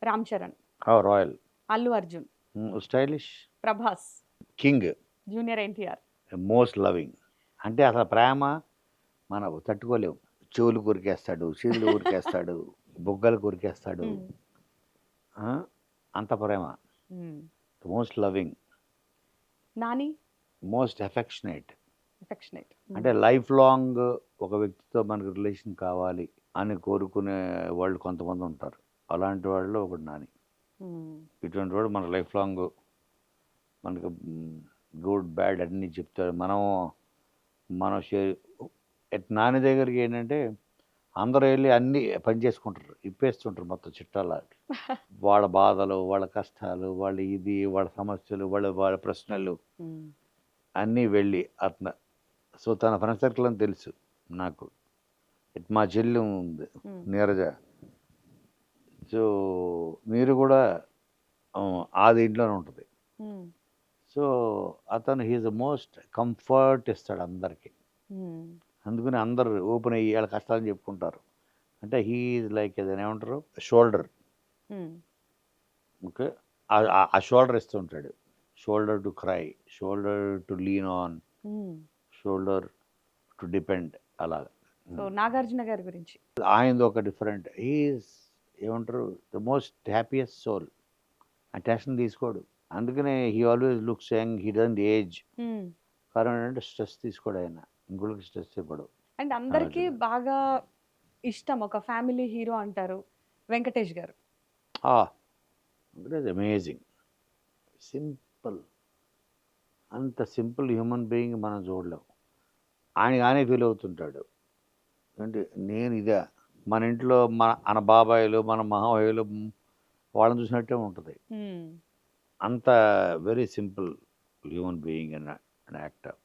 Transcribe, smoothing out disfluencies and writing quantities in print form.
Ram Charan, royal, Allu Arjun, stylish, Prabhas, king, junior NTR. Most loving. అంటే అసలు ప్రేమ మనం తట్టుకోలేము. చెవులు కొరికేస్తాడు, చీళ్ళు కొరికేస్తాడు, బుగ్గలు కొరికేస్తాడు. ఆ, అంత ప్రేమ. Most loving, Nani, most affectionate. Affectionate. అంటే లైఫ్ లాంగ్ ఒక వ్యక్తితో మనకు రిలేషన్ కావాలి అని కోరుకునే వాళ్ళు కొంతమంది ఉంటారు. అలాంటి వాళ్ళు ఒకటి నాని. ఇటువంటి వాడు మన లైఫ్ లాంగ్ మనకు గుడ్ బ్యాడ్ అన్నీ చెప్తాడు. మనం నాని దగ్గరికి ఏంటంటే అందరూ వెళ్ళి అన్నీ పని చేసుకుంటారు, ఇప్పేస్తుంటారు మొత్తం చిట్టాల. వాళ్ళ బాధలు, వాళ్ళ కష్టాలు, వాళ్ళ ఇది, వాళ్ళ సమస్యలు, వాళ్ళ ప్రశ్నలు అన్నీ వెళ్ళి అతను. సో తన ఫ్రెండ్ సర్కిల్ అని తెలుసు నాకు. మా చెల్లి ఉంది నీరజ. సో మీరు కూడా ఆ దీంట్లోనే ఉంటుంది. సో అతను హీజ్ మోస్ట్ కంఫర్ట్ ఇస్తాడు అందరికీ. అందుకని అందరు ఓపెన్ అయ్యి వాళ్ళ కష్టాలని చెప్పుకుంటారు. అంటే హీఈ్ లైక్ ఏదైనా ఏమంటారు, షోల్డర్. ఓకే, ఆ షోల్డర్ ఇస్తూ ఉంటాడు. Shoulder to cry, shoulder to lean on, shoulder to depend. అలాగా. సో నాగార్జున గారి గురించి ఆయనది ఒక డిఫరెంట్. హీఈస్ ఏమంటారు ద మోస్ట్ హ్యాపీయెస్ట్ సోల్. ఆ టెన్షన్ తీసుకోడు. అందుకనే he always looks young, he doesn't age. కారణం ఏంటంటే స్ట్రెస్ తీసుకోడు ఆయన. ఇంకోళ్ళకి స్ట్రెస్ ఇవ్వడు. అండ్ అందరికీ బాగా ఇష్టం ఒక ఫ్యామిలీ హీరో అంటారు వెంకటేష్ గారు. Amazing simple. అంత సింపుల్ హ్యూమన్ బీయింగ్ మనం చూడలేం. ఆయనే ఫీల్ అవుతుంటాడు. అంటే నేను ఇదే మన ఇంట్లో మన బాబాయిలు, మన మహాబాయిలు వాళ్ళని చూసినట్టే ఉంటుంది. అంత very simple human being and actor.